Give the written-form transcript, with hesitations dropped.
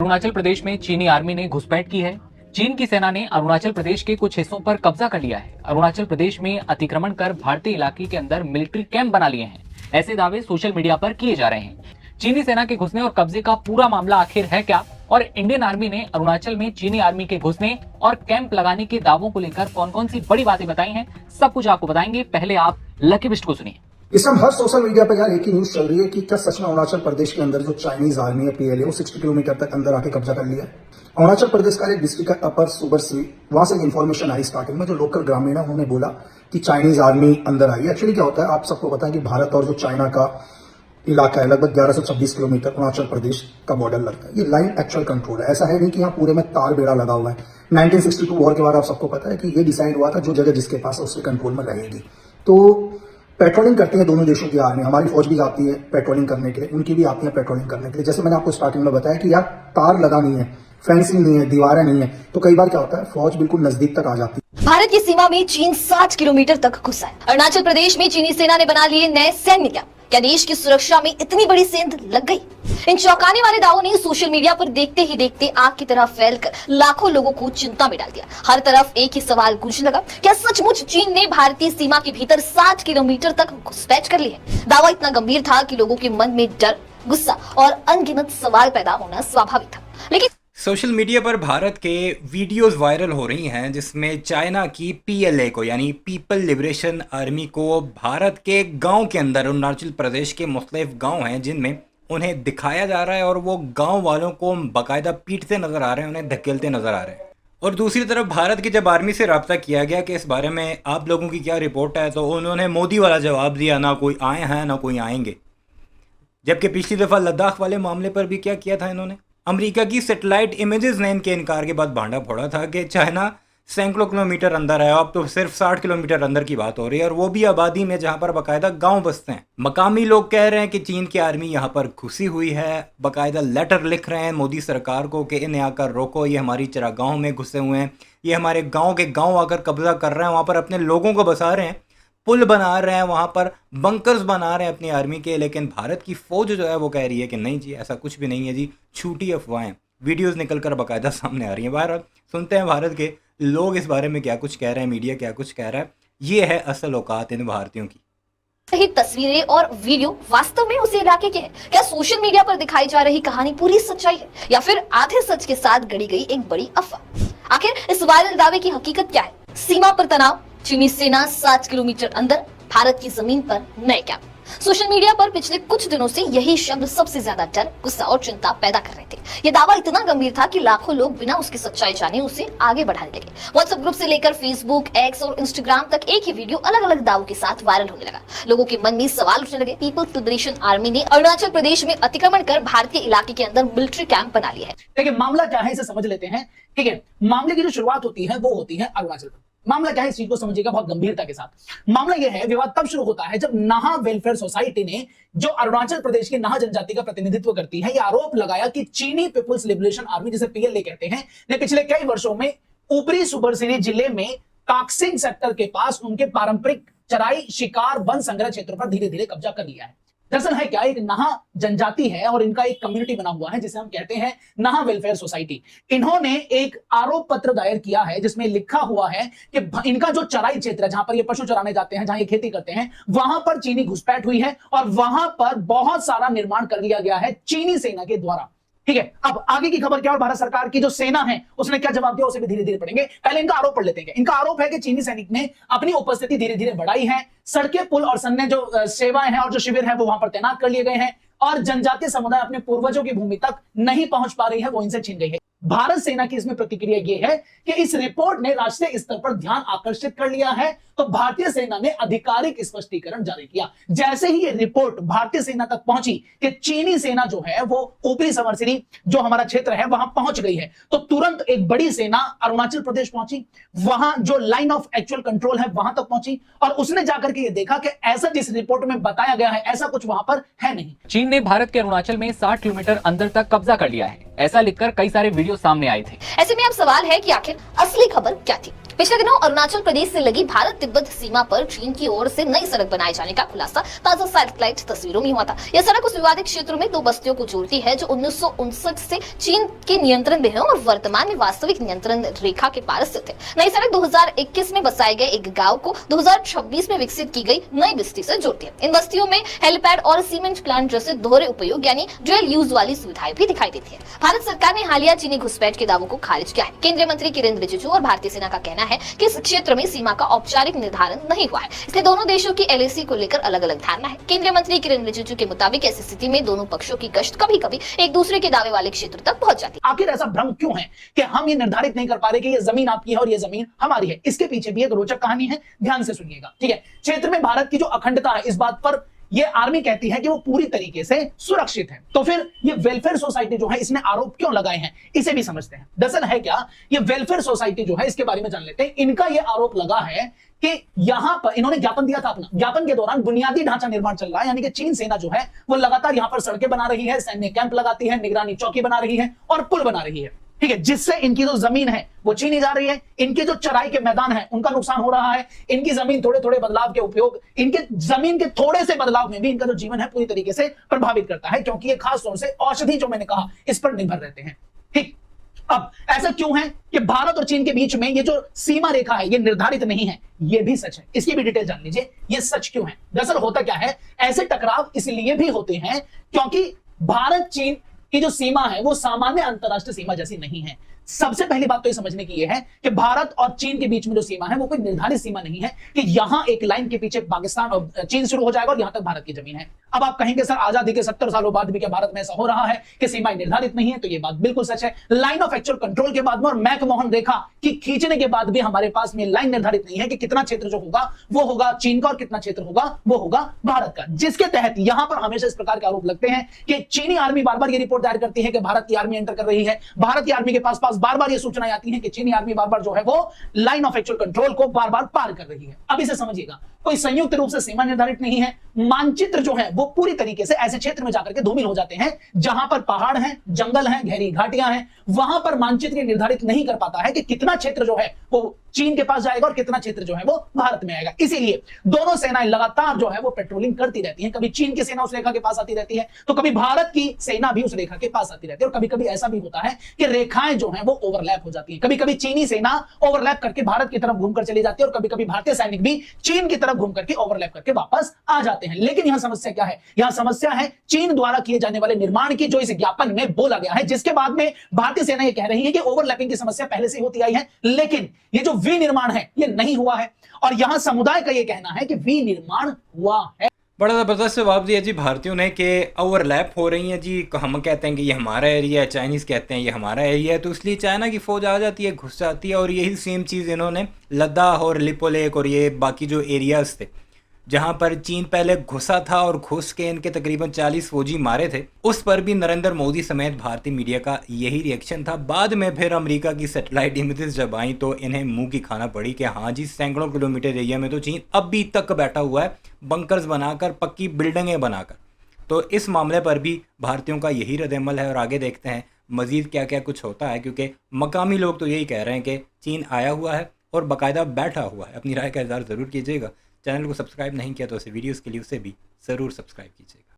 अरुणाचल प्रदेश में चीनी आर्मी ने घुसपैठ की है। चीन की सेना ने अरुणाचल प्रदेश के कुछ हिस्सों पर कब्जा कर लिया है। अरुणाचल प्रदेश में अतिक्रमण कर भारतीय इलाके के अंदर मिलिट्री कैंप बना लिए हैं। ऐसे दावे सोशल मीडिया पर किए जा रहे हैं। चीनी सेना के घुसने और कब्जे का पूरा मामला आखिर है क्या, और इंडियन आर्मी ने अरुणाचल में चीनी आर्मी के घुसने और कैंप लगाने के दावों को लेकर कौन कौन सी बड़ी बातें बताई हैं, सब कुछ आपको बताएंगे। पहले आप लकी बिस्ट को सुनिए। इस समय हर सोशल मीडिया पर यार एक ही न्यूज चल रही है कि क्या सच में अरुणाचल प्रदेश के अंदर जो चाइनीज आर्मी है पीएलए वो 60 किलोमीटर तक अंदर आके कब्जा कर लिया है। अरुणाचल प्रदेश का एक डिस्ट्रिक्ट है अपर सुबनसिरी, वहां से इन्फॉर्मेशन आई स्टार्टिंग में, जो लोकल ग्रामीण है उन्होंने बोला कि चाइनीज आर्मी अंदर आई है। एक्चुअली क्या होता है, आप सबको पता है कि भारत और जो चाइना का इलाका है लगभग 1126 किलोमीटर अरुणाचल प्रदेश का बॉर्डर लगता है। ये लाइन एक्चुअल कंट्रोल है, ऐसा है नहीं कि यहाँ पूरे में तार बेड़ा लगा हुआ है। 1962 वॉर के बाद आप सबको पता है कि ये डिसाइड हुआ था जो जगह जिसके पास है उसके कंट्रोल में रहेगी। तो पेट्रोलिंग करती है दोनों देशों की आर्मी, हमारी फौज भी जाती है पेट्रोलिंग करने के लिए, उनकी भी आती है पेट्रोलिंग करने के लिए। जैसे मैंने आपको स्टार्टिंग में बताया कि यार तार लगा नहीं है, फेंसिंग नहीं है, दीवारें नहीं है, तो कई बार क्या होता है फौज बिल्कुल नजदीक तक आ जाती है। भारत की सीमा में चीन 60 किलोमीटर तक घुसा है। अरुणाचल प्रदेश में चीनी सेना ने बना लिए नए सैन्य कैंप। क्या देश की सुरक्षा में इतनी बड़ी सेंध लग गई? इन चौंकाने वाले दावों ने सोशल मीडिया पर देखते ही देखते आग की तरह फैलकर लाखों लोगों को चिंता में डाल दिया। हर तरफ एक ही सवाल गूंजने लगा, क्या सचमुच चीन ने भारतीय सीमा के भीतर 60 किलोमीटर तक घुसपैठ कर ली है? दावा इतना गंभीर था कि लोगों के मन में डर, गुस्सा और अनगिनत सवाल पैदा होना स्वाभाविक था। लेकिन सोशल मीडिया पर भारत के वीडियोस वायरल हो रही हैं जिसमें चाइना की पीएलए को यानी पीपल लिबरेशन आर्मी को भारत के गांव के अंदर, अरुणाचल प्रदेश के मुख्तलिफ गांव हैं जिनमें उन्हें दिखाया जा रहा है और वो गांव वालों को बाकायदा पीटते नजर आ रहे हैं, उन्हें धकेलते नजर आ रहे हैं। और दूसरी तरफ भारत की जब आर्मी से रब्ता किया गया कि इस बारे में आप लोगों की क्या रिपोर्ट है, तो उन्होंने मोदी वाला जवाब दिया, ना कोई आए हैं ना कोई आएंगे। जबकि पिछली दफ़ा लद्दाख वाले मामले पर भी क्या किया था इन्होंने, अमेरिका की सैटेलाइट इमेजेस ने इनके इनकार के बाद भांडा फोड़ा था कि चाइना सैकड़ों किलोमीटर अंदर है, अब तो सिर्फ 60 किलोमीटर अंदर की बात हो रही है, और वो भी आबादी में जहां पर बाकायदा गांव बसते हैं। मकामी लोग कह रहे हैं कि चीन की आर्मी यहां पर घुसी हुई है, बाकायदा लेटर लिख रहे हैं मोदी सरकार को कि इन्हें आकर रोको, ये हमारी चरागाहों में घुसे हुए हैं, ये हमारे गाँव के गाँव आकर कब्जा कर रहे हैं, वहाँ पर अपने लोगों को बसा रहे हैं, पुल बना रहे हैं, वहाँ पर बंकर्स बना रहे हैं अपनी आर्मी के। लेकिन भारत की फौज जो है वो कह रही है कि नहीं जी, ऐसा कुछ भी नहीं है जी, झूठी अफवाहें। वीडियोस निकलकर बाकायदा सामने आ रही हैं। बहरहाल सुनते हैं भारत के लोग इस बारे में क्या कुछ कह रहे हैं, मीडिया क्या कुछ कह रहा है। ये है असल औकात इन भारतीयों की। सही तस्वीरें और वीडियो वास्तव में उसी इलाके के हैं? क्या सोशल मीडिया पर दिखाई जा रही कहानी पूरी सच्चाई है, या फिर आधे सच के साथ गढ़ी गई एक बड़ी अफवाह? आखिर इस वायरल दावे की हकीकत क्या है? सीमा पर तनाव, चीनी सेना 60 किलोमीटर अंदर, भारत की जमीन पर नए कैंप। सोशल मीडिया पर पिछले कुछ दिनों से यही शब्द सबसे ज्यादा डर, गुस्सा और चिंता पैदा कर रहे थे। ये दावा इतना गंभीर था कि लाखों लोग बिना उसकी सच्चाई जाने उसे आगे बढ़ाने लगे। व्हाट्सएप ग्रुप से लेकर फेसबुक, एक्स और इंस्टाग्राम तक एक ही वीडियो अलग अलग दावों के साथ वायरल होने लगा। लोगों के मन में सवाल उठने लगे। पीपल्स लिबरेशन आर्मी ने अरुणाचल प्रदेश में अतिक्रमण कर भारतीय इलाके के अंदर मिलिट्री कैंप बना लिया है। देखिए मामला क्या है, इसे समझ लेते हैं। ठीक है, मामले की जो शुरुआत होती है वो होती है अरुणाचल प्रदेश। मामला क्या है, इस चीज को समझिएगा बहुत गंभीरता के साथ। मामला यह है, विवाद तब शुरू होता है जब नाहा वेलफेयर सोसाइटी ने, जो अरुणाचल प्रदेश की नाहा जनजाति का प्रतिनिधित्व करती है, यह आरोप लगाया कि चीनी पीपुल्स लिबरेशन आर्मी, जिसे पीएलए कहते हैं, ने पिछले कई वर्षों में ऊपरी सुबनसिरी जिले में काक्सिंग सेक्टर के पास उनके पारंपरिक चराई, शिकार, वन संग्रह क्षेत्रों पर धीरे धीरे कब्जा कर लिया है। दरअसल है क्या, एक नाहा जनजाति है और इनका एक कम्युनिटी बना हुआ है जिसे हम कहते हैं नाहा वेलफेयर सोसाइटी। इन्होंने एक आरोप पत्र दायर किया है जिसमें लिखा हुआ है कि इनका जो चराई क्षेत्र है, जहां पर ये पशु चराने जाते हैं, जहां ये खेती करते हैं, वहां पर चीनी घुसपैठ हुई है और वहां पर बहुत सारा निर्माण कर लिया गया है चीनी सेना के द्वारा। ठीक है, अब आगे की खबर क्या, और भारत सरकार की जो सेना है उसने क्या जवाब दिया उसे भी धीरे धीरे पढ़ेंगे। पहले इनका आरोप पढ़ लेते हैं। इनका आरोप है कि चीनी सैनिक ने अपनी उपस्थिति धीरे धीरे बढ़ाई है, सड़कें, पुल और अन्य जो सेवाएं हैं और जो शिविर है वो वहां पर तैनात कर लिए गए हैं, और जनजातीय समुदाय अपने पूर्वजों की भूमि तक नहीं पहुंच पा रही है, वो इनसे छीन गई है। भारत सेना की इसमें प्रतिक्रिया यह है कि इस रिपोर्ट ने राष्ट्रीय स्तर पर ध्यान आकर्षित कर लिया है, तो भारतीय सेना ने आधिकारिक स्पष्टीकरण जारी किया। जैसे ही ये रिपोर्ट भारतीय सेना तक पहुंची कि चीनी सेना जो है वो ऊपरी सुबनसिरी जो हमारा क्षेत्र है वहां पहुंच गई है, तो तुरंत एक बड़ी सेना अरुणाचल प्रदेश पहुंची, वहां जो लाइन ऑफ एक्चुअल कंट्रोल है वहां तक पहुंची, और उसने जाकर के ये देखा कि ऐसा जिस रिपोर्ट में बताया गया है ऐसा कुछ वहां पर है नहीं। चीन ने भारत के अरुणाचल में 60 किलोमीटर अंदर तक कब्जा कर लिया है, ऐसा लिखकर कई सारे वीडियो सामने आए थे। ऐसे में अब सवाल है कि आखिर असली खबर क्या थी? पिछले दिनों अरुणाचल प्रदेश से लगी भारत तिब्बत सीमा पर चीन की ओर से नई सड़क बनाए जाने का खुलासा ताजा सैटेलाइट तस्वीरों में हुआ था। यह सड़क उस विवादित क्षेत्र में दो बस्तियों को जोड़ती है जो 1959 से चीन के नियंत्रण में है और वर्तमान में वास्तविक नियंत्रण रेखा के पार स्थित है। नई सड़क 2021 में बसाए गए एक गाँव को 2026 में विकसित की गई नई बस्ती से जोड़ती है। इन बस्तियों में हेलीपैड और सीमेंट प्लांट जैसे दोहरे उपयोग यानी ड्यूअल यूज वाली सुविधाएं भी दिखाई देती है। भारत सरकार ने हालिया चीनी घुसपैठ के दावों को खारिज किया है। केंद्रीय मंत्री किरेन रिजिजू और भारतीय सेना का कहना है कि इस क्षेत्र में सीमा का औपचारिक निर्धारण नहीं हुआ है, इसलिए दोनों देशों की एलएसी को लेकर अलग अलग धारणा है। केंद्रीय मंत्री किरेन रिजिजू के मुताबिक ऐसी स्थिति में दोनों पक्षों की गश्त कभी कभी एक दूसरे के दावे वाले क्षेत्र तक पहुंच जाती है। आखिर ऐसा भ्रम क्यों है कि हम ये निर्धारित नहीं कर पा रहे कि ये जमीन आपकी है और ये जमीन हमारी है? इसके पीछे भी एक रोचक कहानी है, ध्यान से सुनिएगा। ठीक है, क्षेत्र में भारत की जो अखंडता है, इस बात पर ये आर्मी कहती है कि वो पूरी तरीके से सुरक्षित है। तो फिर ये वेलफेयर सोसाइटी जो है, इसने आरोप क्यों लगाए हैं, इसे भी समझते हैं। दरअसल है क्या, ये वेलफेयर सोसाइटी जो है, इसके बारे में जान लेते हैं। इनका ये आरोप लगा है कि यहां पर इन्होंने ज्ञापन दिया था अपना। ज्ञापन के दौरान बुनियादी ढांचा निर्माण चल रहा है, यानी कि चीन सेना जो है वो लगातार यहां पर सड़कें बना रही है, सैन्य कैंप लगाती है, निगरानी चौकी बना रही है और पुल बना रही है। ठीक है, जिससे इनकी जो जमीन है वो छीनी जा रही है, इनके जो चराई के मैदान है उनका नुकसान हो रहा है, इनकी जमीन थोड़े थोड़े बदलाव के उपयोग, इनके जमीन के थोड़े से बदलाव में भी इनका जो जीवन है पूरी तरीके से प्रभावित करता है, क्योंकि ये खास तौर से औषधि जो मैंने कहा इस पर निर्भर रहते हैं। ठीक, अब ऐसा क्यों है कि भारत और चीन के बीच में ये जो सीमा रेखा है ये निर्धारित नहीं है? ये भी सच है, इसकी भी डिटेल जान लीजिए, ये सच क्यों है। दरअसल होता क्या है, ऐसे टकराव इसलिए भी होते हैं क्योंकि भारत चीन की जो सीमा है वो सामान्य अंतरराष्ट्रीय सीमा जैसी नहीं है। सबसे पहली बात तो ये समझने की ये है कि भारत और चीन के बीच में जो सीमा है वो कोई निर्धारित सीमा नहीं है कि यहां एक लाइन के पीछे पाकिस्तान और चीन शुरू हो जाएगा और यहां तक भारत की जमीन है। अब आप कहेंगे सर आजादी के 70 सालों बाद भी क्या भारत में ऐसा हो रहा है कि सीमाएं निर्धारित नहीं है? तो ये बात बिल्कुल सच है। लाइन ऑफ एक्चुअल कंट्रोल के बाद में और मैकमोहन रेखा की खींचने के बाद भी हमारे पास में लाइन निर्धारित नहीं है कि कितना क्षेत्र जो होगा वो होगा चीन का और कितना क्षेत्र होगा वो होगा भारत का, जिसके तहत यहां पर हमेशा इस प्रकार के आरोप लगते हैं कि चीनी आर्मी बार बार ये रिपोर्ट दायर करती है कि भारत की आर्मी एंटर कर रही है, भारत की आर्मी के पास बार बार ये सूचना आती है कि चीनी आर्मी बार बार जो है वो लाइन ऑफ एक्चुअल कंट्रोल को बार बार पार कर रही है। अब इसे समझिएगा, कोई संयुक्त रूप से सीमा निर्धारित नहीं है। मानचित्र जो है वो पूरी तरीके से ऐसे क्षेत्र में जाकर के धूमिल हो जाते हैं जहां पर पहाड़ हैं, जंगल हैं, गहरी घाटियां हैं। वहां पर मानचित्र निर्धारित नहीं कर पाता है कि कितना क्षेत्र जो है वो चीन के पास जाएगा और कितना क्षेत्र जो है वो भारत में आएगा। इसीलिए दोनों सेनाएं लगातार जो है वो पेट्रोलिंग करती रहती हैं। कभी चीन की सेना उस रेखा के पास आती रहती है तो कभी भारत की सेना भी उस रेखा के पास आती रहती है, और कभी कभी ऐसा भी होता है कि रेखाएं जो है वो ओवरलैप हो जाती है। कभी कभी चीनी सेना ओवरलैप करके भारत की तरफ घूमकर चली जाती है और कभी कभी भारतीय सैनिक भी चीन की तरफ घूम करके ओवरलैप करके वापस आ जाते हैं। लेकिन यहां समस्या क्या है? यहां समस्या है चीन द्वारा किए जाने वाले निर्माण की, जो इस ज्ञापन में बोला गया है, जिसके बाद में भारतीय सेना यह कह रही है कि ओवरलैपिंग की समस्या पहले से होती आई है, लेकिन ये जो विनिर्माण है ये नहीं हुआ है। और यहां समुदाय का यह कहना है कि विनिर्माण हुआ है। बड़ा ज़बरदस्त जवाब दिया जी भारतीयों ने कि ओवरलैप हो रही हैं जी। हम कहते हैं कि ये हमारा एरिया है, चाइनीज़ कहते हैं ये हमारा एरिया है, तो इसलिए चाइना की फ़ौज आ जाती है, घुस जाती है। और यही सेम चीज़ इन्होंने लद्दाख और लिपोलेक और ये बाकी जो एरियाज़ थे जहाँ पर चीन पहले घुसा था और घुस के इनके तकरीबन 40 फौजी मारे थे, उस पर भी नरेंद्र मोदी समेत भारतीय मीडिया का यही रिएक्शन था। बाद में फिर अमेरिका की सैटेलाइट इमेजेस जब आई तो इन्हें मुंह की खाना पड़ी कि हाँ जी, सैकड़ों किलोमीटर एरिया में तो चीन अभी तक बैठा हुआ है, बंकर्स बनाकर, पक्की बिल्डिंगें बनाकर। तो इस मामले पर भी भारतीयों का यही रद्द-ए-अमल है और आगे देखते हैं मज़ीद क्या क्या कुछ होता है, क्योंकि मकामी लोग तो यही कह रहे हैं कि चीन आया हुआ है और बाकायदा बैठा हुआ है। अपनी राय का इज़हार ज़रूर कीजिएगा। चैनल को सब्सक्राइब नहीं किया तो इसे वीडियोस के लिए उसे भी ज़रूर सब्सक्राइब कीजिएगा।